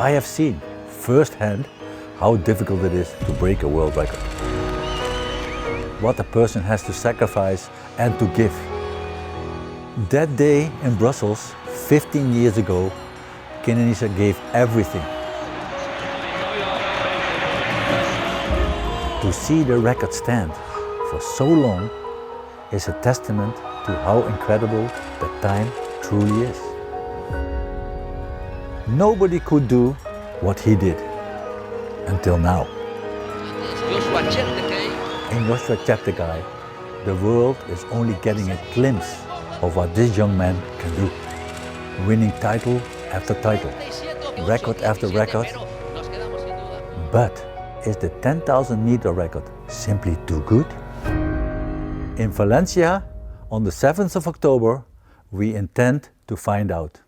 I have seen firsthand how difficult it is to break a world record. What a person has to sacrifice and to give. That day in Brussels, 15 years ago, Kenenisa gave everything. To see the record stand for so long is a testament to how incredible the time truly is. Nobody could do what he did until now. In Cheptegei, the world is only getting a glimpse of what this young man can do. Winning title after title, record after record. But is the 10,000 meter record simply too good? In Valencia, on the 7th of October, we intend to find out.